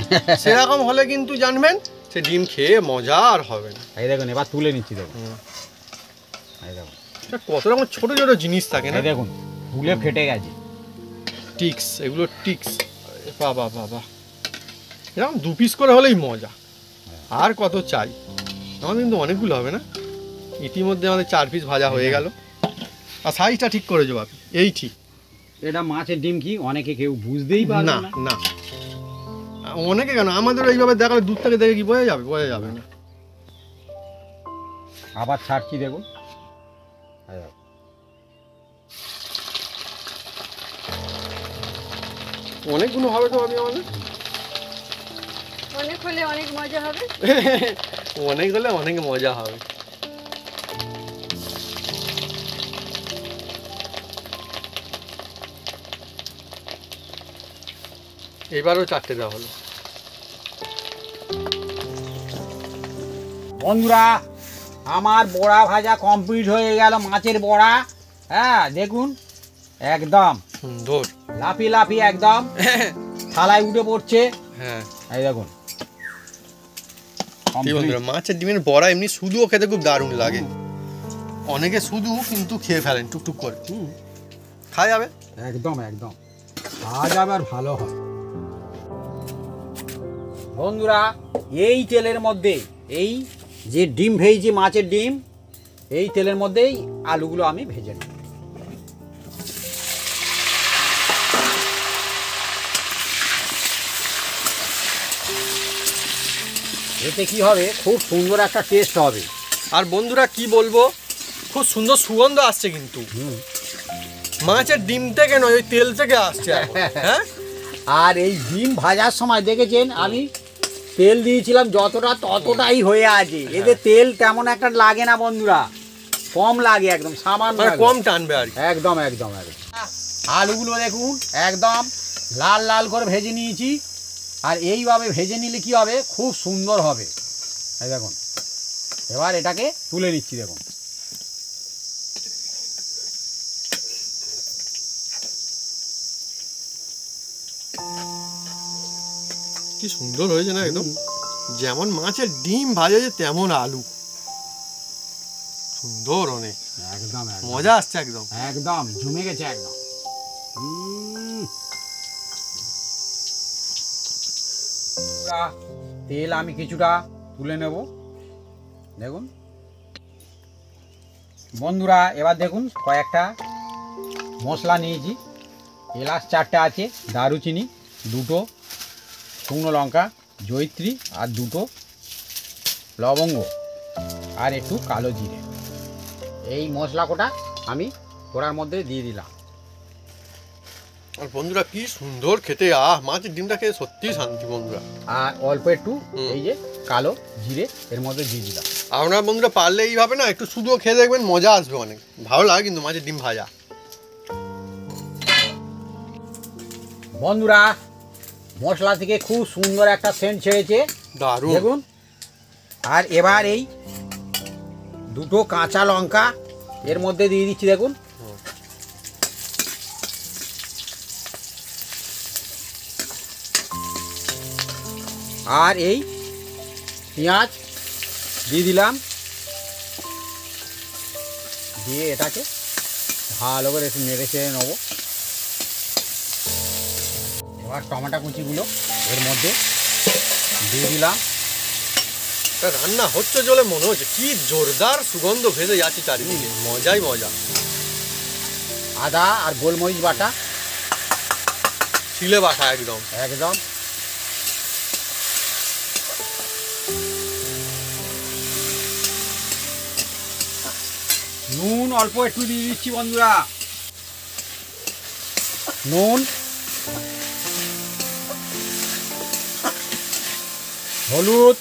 সেরকম হলে কিন্তু জানবেন সে ডিম খেয়ে মজা আর হবে না। এই দেখুন এবার তুলে নিচ্ছি, দেখুন এই দেখুন এটা কত রকম ছোট ছোট জিনিস থাকে না, এই দেখুন ফুলে ফেটে গেছে। টিক্স, এগুলো টিক্স, বাবা বাবা, এরকম 2 পিস করে হলেই মজা, আর কত চাই। আমাদের কিন্তু অনেকগুলো হবে না, ইতিমধ্যে আমাদের 4 পিস ভাজা হয়ে গেল। আর সাইজটা ঠিক করে যাবো আপনি, এই ঠিক এটা মাছের ডিম কি অনেকে কেউ বুঝতেই পারে না না। না, অনেকে কেন, আমাদের এইভাবে দেখালে দূর থেকে দেখে কি বোঝা যাবে, বোঝা যাবে না। আবার ছাড়ছি দেখুন, এই দেখুন। অনেকগুলো হবে তো আমি আমাদের অনেক হলে অনেক মজা হবে। অনেক হলে অনেক মজা হবে। এবারও 4টে দেওয়া হলো। বন্ধুরা আমার বড়া ভাজা কমপ্লিট হয়ে গেল, মাছের বড়া। হ্যাঁ দেখুন একদম সুন্দর, লাফিয়ে লাফিয়ে একদম থালায় উঠে পড়ছে, হ্যাঁ। এই দেখুন কি বন্ধুরা, মাছের ডিমের বড়া এমনি শুধুও খেতে খুব দারুণ লাগে। অনেকে শুধু কিন্তু খেয়ে ফেলেন টুকটুক করে, খাওয়া যাবে একদম একদম খাওয়া যাবে আর ভালো হয়। বন্ধুরা এই তেলের মধ্যে এই যে ডিম ভেজেছি, মাছের ডিম, এই তেলের মধ্যেই আলুগুলো আমি ভেজে নিই। এতে কি হবে, খুব সুন্দর একটা টেস্ট হবে। আর বন্ধুরা কি বলবো, খুব সুন্দর সুগন্ধ আসছে কিন্তু মাছের ডিম থেকে নয়, ওই তেল থেকে আসছে এখন, হ্যাঁ। আর এই ডিম ভাজার সময় দেখেছেন আমি তেল দিয়েছিলাম যতটা ততটাই হয়ে আছে, এতে তেল তেমন একটা লাগে না বন্ধুরা, কম লাগে, একদম সামান্য মানে লাগে। কম টানবে আর কি। একদম একদম একদম। আলুগুলো দেখুন একদম লাল লাল করে ভেজে নিয়েছি, আর এইভাবে ভেজে নিলে কি হবে, খুব সুন্দর হবে। এই দেখুন এবার এটাকে তুলে নিচ্ছি, দেখুন কি সুন্দর হয়েছে না একদম, যেমন মাছের ডিম ভাজা যে তেমন আলু, সুন্দর অনেক একদম একদম মজা আসছে একদম। একদম জমে গেছে একদম। তেল আমি কিছুটা তুলে নেব, দেখুন বন্ধুরা। এবার দেখুন কয়েকটা মশলা নিয়েছি, এলাচ 4টে আছে, দারুচিনি 2টো, শুকনো লঙ্কা জয়িত্রী আর 2টো লবঙ্গ, আর একটু কালো জিরে। এই মশলা কোটা আমি ওরার মধ্যে দিয়ে দিলাম। আর বন্ধুরা কি সুন্দর খেতে, মাছের ডিমটা খেয়ে সত্যিই শান্তি বন্ধুরা। আর অল্প একটু এই যে কালো জিরে এর মধ্যে দিয়ে দিলাম। আপনারা বন্ধুরা পারলে এইভাবে না একটু শুধুও খেয়ে দেখবেন, মজা আসবে অনেক, ভালো লাগে কিন্তু মাছের ডিম ভাজা। বন্ধুরা মশলা থেকে খুব সুন্দর একটা সেন্ট ছেড়েছে, দারুণ দেখুন। আর এবার এই 2টো কাঁচা লঙ্কা এর মধ্যে দিয়ে দিচ্ছি, দেখুন। আর এই পেঁয়াজ দিয়ে দিলাম, দিয়ে এটাকে ভালো করে একটু নেড়ে চেড়ে নেবো। এবার টমেটো কুচিগুলো এর মধ্যে দিয়ে দিলাম। রান্না হচ্ছে জলে মনে হচ্ছে, কি জোরদার সুগন্ধ ভেসে যাচ্ছে চারিদিকে, মজাই মজা। আদা আর গোলমরিচ বাটা ছিলে বাটা একদম একদম। নুন অল্প একটু দিয়ে দিচ্ছি বন্ধুরা, নুন হলুদ,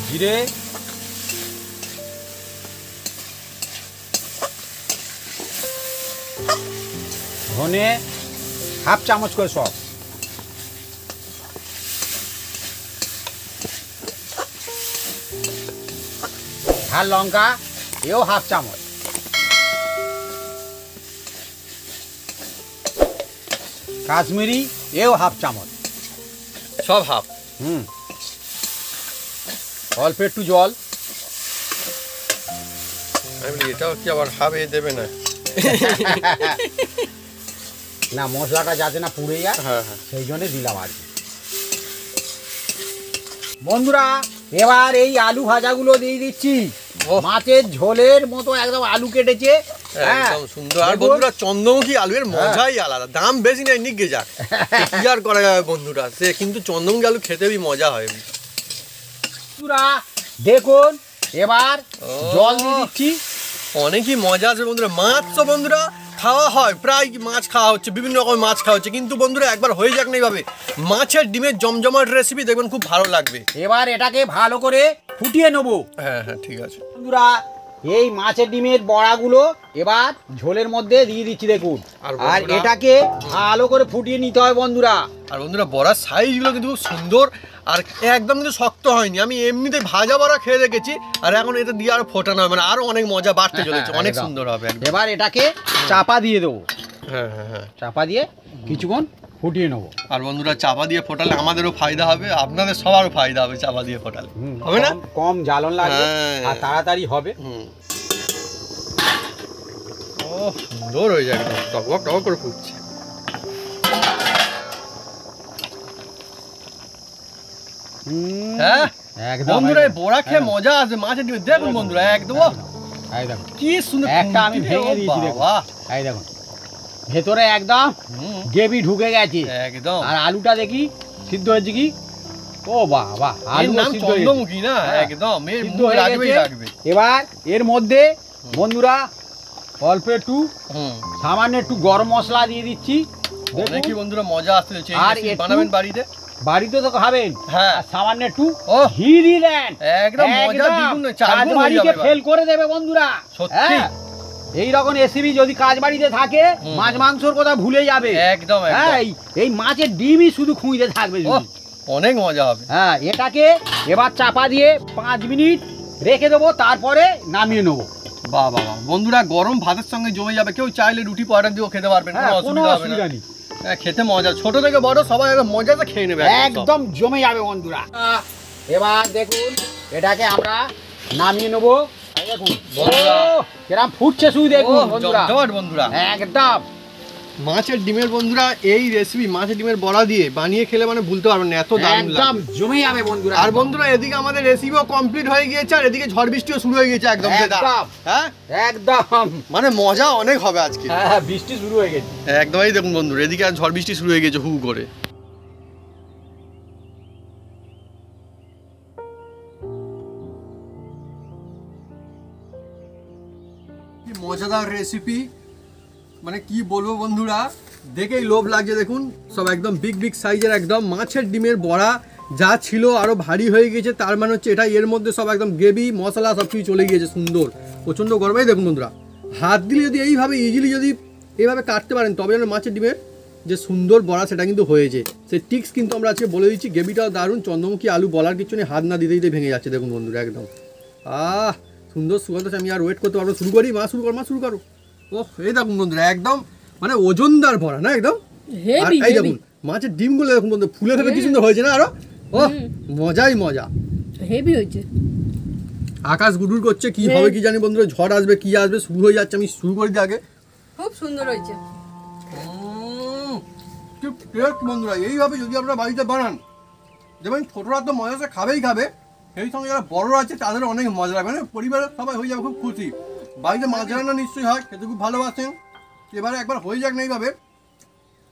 জিরে, ধনে, হাফ চামচ করে সব, ঝাল লঙ্কা এও হাফ চামচ, কাশ্মীরি এও হাফ চামচ, সব হাফ। অল্প একটু জল, আমি বলি এটাও কি আবার হাফ এ দেবে না? না মশলাটা যাতে না পুড়ে যায় হ্যাঁ হ্যাঁ। সেই জন্য দিলাম আর কি। বন্ধুরা এবার এই আলু ভাজাগুলো দিয়ে দিচ্ছি। ওহ। মাছের ঝোলের মতো একদম আলু কেটেছে। হ্যাঁ, একদম সুন্দর। আর দেখুন। বন্ধুরা চন্দ্রমুখী আলুর মজাই আলাদা, দাম বেশি নেই, নিগে যাক কি আর করা যাবে বন্ধুরা, সে কিন্তু চন্দ্রমুখী আলু খেতেই মজা হয়। বন্ধুরা দেখুন এবার জল দিয়ে দিচ্ছি। অনেকই মজা আছে বন্ধুরা। মাছ তো বন্ধুরা খাওয়া হয়, প্রায় মাছ খাওয়া হচ্ছে, বিভিন্ন রকমের মাছ খাওয়া হচ্ছে, কিন্তু বন্ধুরা একবার হয়ে যাক না এইভাবে মাছের ডিমের জমজমাট রেসিপি, দেখবেন খুব ভালো লাগবে। এবার এটাকে ভালো করে ফুটিয়ে নেবো। হ্যাঁ হ্যাঁ ঠিক আছে বন্ধুরা এই মাছের ডিমের বড়াগুলো এবার ঝোলের মধ্যে দিয়ে দিচ্ছি দেখুন। আর আর বন্ধুরা- এটাকে ভালো করে ফুটিয়ে নিতে হয় বন্ধুরা। আর বন্ধুরা বড়ার সাইজগুলো কিন্তু খুব সুন্দর, আর একদম কিন্তু শক্ত হয়নি। আমি এমনিতে ভাজা বড়া খেয়ে দেখেছি, আর এখন এটা দিয়ে আরো ফোটানো হয়, মানে আরো অনেক মজা বাড়তে চলেছে, অনেক একদম। সুন্দর হবে একদম। এবার এটাকে চাপা দিয়ে দেবো। হ্যাঁ হ্যাঁ হ্যাঁ। চাপা দিয়ে কিছুক্ষণ ফুটিয়ে নেবো। আর বন্ধুরা চাপা দিয়ে ফোটালে আমাদেরও ফায়দা হবে, আপনাদের সবারও ফায়দা হবে চাপা দিয়ে ফোটালে, হবে না? কম জ্বালন লাগবে হ্যাঁ। আর তাড়াতাড়ি হবে। হুম। ও সুন্দর হয়ে যায়, একদম টকবক টকবক করে ফুটছে। হ্যাঁ একদম বন্ধুরা এই একদম। বড়া খেয়ে একদম। মজা আছে মাছের ডিমে, দেখুন বন্ধুরা একদম ওহ, একদম কি সুন্দর একটা আমি খুন্তি, ভেঙে ও দিয়েছি দেখুন। বাবা। এই দেখুন ভেতরে একদম হুম, গ্রেভি ঢুকে গেছে। একদম। আর আলুটা দেখি সিদ্ধ হয়েছে কি। ও বাবা এর আলু নাম সিদ্ধ হয়ে গেছে। চন্দ্রমুখী না, হ্যাঁ, একদম এর সিদ্ধ মুখ হয়ে রাখবেই গেছে। রাখবে। এবার এর মধ্যে বন্ধুরা অল্প একটু হুম। সামান্য একটু গরম মশলা দিয়ে দিচ্ছি। অনেকই দেখুন বন্ধুরা মজা আসতে চলেছে, আর এই একটু- বানাবেন বাড়িতে। বাড়িতে তো খাবেন। হ্যাঁ। আর সামান্য একটু ওহ। ঘি দিয়ে দেন। একদম মজা দ্বিগুণ, চারগুণ হয়ে কাজবাড়িকে যাবে এবার। ফেল করে দেবে বন্ধুরা। সত্যি। হ্যাঁ, এই রকম রেসিপি যদি কাজ বাড়িতে থাকে হুম। মাছ মাংসর কথা ভুলে যাবে। একদম হ্যাঁ, একদম। এই মাছের ডিমই শুধু খুঁজতে থাকবে শুধু। ওহ, অনেক মজা হবে। হ্যাঁ, এটাকে এবার চাপা দিয়ে 5 মিনিট রেখে দেবো, তারপরে নামিয়ে নেবো। বাহ বাহ বাহ। বন্ধুরা গরম ভাতের সঙ্গে জমে যাবে, কেউ চাইলে রুটি পরোটা দিয়েও খেতে পারবেন, হ্যাঁ, কোনো কোনো অসুবিধা হবে না। অসুবিধা নেই। হ্যাঁ, খেতে মজা, ছোট থেকে বড় সবাই একদম মজাতে খেয়ে নেবে একদম জমে যাবে বন্ধুরা। এবার দেখুন এটাকে আমরা নামিয়ে নেবো। এই দেখুন বন্ধুরা। কিরম ফুটছে শুধু দেখুন বন্ধুরা। জমজমাট বন্ধুরা। একদম মাছের ডিমের বন্ধুরা এই রেসিপি মাছের ডিমের বড়া দিয়ে বানিয়ে খেলে মানে ভুলতে পারবেন না, এত দারুণ একদম লাগবে। জমে যাবে বন্ধুরা। আর বন্ধুরা এদিকে আমাদের রেসিপিও কমপ্লিট হয়ে গিয়েছে, আর এদিকে ঝড় বৃষ্টিও শুরু হয়ে গেছে একদম। একদম। হ্যাঁ একদম মানে মজা অনেক হবে আজকে। হ্যাঁ, বৃষ্টি শুরু হয়ে গেছে। একদম এই দেখুন বন্ধুরা এদিকে আর ঝড় বৃষ্টি শুরু হয়ে গেছে হু করে। কি মজাদার রেসিপি, মানে কি বলবো বন্ধুরা, দেখেই লোভ লাগছে। দেখুন সব একদম বিগ বিগ সাইজের একদম মাছের ডিমের বড়া, যা ছিল আরো ভারী হয়ে গেছে, তার মানে হচ্ছে এটা এর মধ্যে সব একদম গ্রেভি মশলা সব কিছু চলে গিয়েছে সুন্দর, প্রচন্ড গরমে। দেখুন বন্ধুরা হাত দিলে যদি এইভাবে ইজিলি যদি এইভাবে কাটতে পারেন তবে যেন মাছের ডিমের যে সুন্দর বড়া সেটা কিন্তু হয়েছে। সেই টিক্স কিন্তু আমরা আজকে বলে দিচ্ছি। গ্রেভিটাও দারুণ, চন্দ্রমুখী আলু বলার কিছু নেই, হাত না দিতে দিতে ভেঙে যাচ্ছে দেখুন বন্ধুরা একদম। সুন্দর সুগন্ধ, আমি আর ওয়েট করতে পারবো। শুরু করি, মা শুরু করো, মা শুরু করো। ওহ এই দেখুন বন্ধুরা একদম মানে ওজনদার ভরা না একদম। আর এই দেখুন মাছের ডিমগুলো দেখুন বন্ধু ফুলে ফেপে কি সুন্দর হয়েছে না আরো। ও মজাই মজা, হেভি হয়েছে। আকাশ গুডুর করছে, কি হবে কি জানি বন্ধুরা, ঝড় আসবে কি আসবে, শুরু হয়ে যাচ্ছে। আমি শুরু করে দিই আগে। খুব সুন্দর হয়েছে। কি টেস্ট বন্ধুরা, এইভাবে যদি আপনারা বাড়িতে বানান যেমন ছোটরা তো মজা খাবেই খাবে, সেই সঙ্গে যারা বড়রা আছে তাদের অনেক মজা লাগবে, মানে পরিবারের সবাই হয়ে যাবে খুব খুশি। বাড়িতে মাছ রান্না নিশ্চয়ই হয়, খেতে খুব ভালোবাসেন। এবারে একবার হয়ে যাক না এইভাবে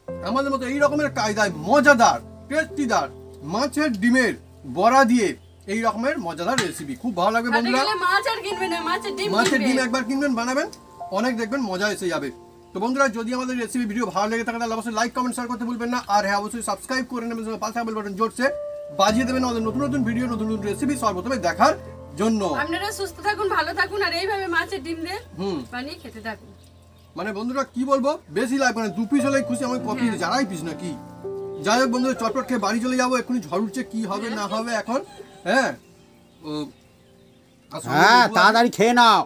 আমাদের মতো এই রকমের কায়দায় মজাদার টেস্টিদার মাছের ডিমের বড়া দিয়ে এই রকমের মজাদার রেসিপি খুব ভালো লাগবে বন্ধুরা। মাছ আর কিনবে না, মাছের ডিম মাছের ডিম একবার কিনবেন বানাবেন, অনেক দেখবেন মজা এসে যাবে। তো তো বন্ধুরা যদি আমাদের রেসিপি ভিডিও ভালো লেগে থাকে তাহলে অবশ্যই লাইক কমেন্ট শেয়ার করতে ভুলবেন না, আর হ্যাঁ অবশ্যই সাবস্ক্রাইব করে নেবেন, পাশে থাকা বেল বাটন জোরছে বাজিয়ে দেবেন আমাদের নতুন নতুন ভিডিও, নতুন নতুন রেসিপি সর্বপ্রথমে দেখার জন্য। আপনারা সুস্থ থাকুন, ভালো থাকুন, আর এইভাবে মাছের ডিম দিয়ে বানিয়ে খেতে থাকুন। মানে বন্ধুরা কি বলবো, বেশি লাগবে না, 2 পিস হলেই খুশি, আমি কপি যারাই পিস না কি। যাই হোক বন্ধুরা, চটপট খেয়ে বাড়ি চলে যাবো, এক্ষুনি ঝড় উঠছে, কি হবে না হবে এখন। হ্যাঁ হ্যাঁ তাড়াতাড়ি খেয়ে নাও।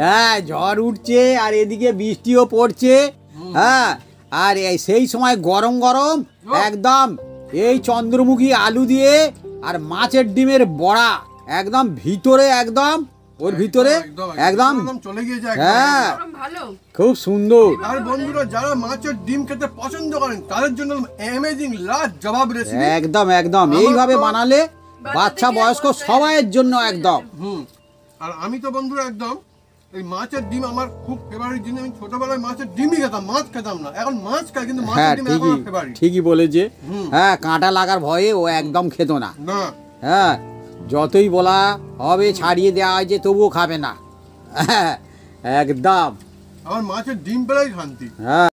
হ্যাঁ ঝড় উঠছে আর এদিকে বৃষ্টিও পড়ছে। হ্যাঁ আর সেই সময় গরম গরম একদম এই চন্দ্রমুখী আলু দিয়ে আর মাছের ডিমের বড়া একদম ভিতরে, একদম ওর ভিতরে একদম চলে গিয়েছে। হ্যাঁ ভালো, খুব সুন্দর। আর বন্ধুরা যারা মাছের ডিম খেতে পছন্দ করেন তাদের জন্য অ্যামেজিং লাজবাব রেসিপি। একদম একদম এইভাবে বানালে বাচ্চা বয়স্ক সবাইয়ের জন্য একদম। আর আমি তো বন্ধুরা একদম এই মাছের ডিম আমার খুব ফেভারিট জিনিস। আমি ছোটবেলায় মাছের ডিমই খেতাম, মাছ খেতাম না, এখন মাছ খাই, কিন্তু মাছের হ্যাঁ ডিম ঠিকই এখন ফেভারিট। ঠিকই বলেছে। হ্যাঁ কাঁটা লাগার ভয়ে ও একদম খেত না। না হ্যাঁ যতই বলা হবে ছাড়িয়ে দেওয়া হয় যে তবুও খাবে না। একদম আমার মাছের ডিম পেলেই শান্তি। হ্যাঁ।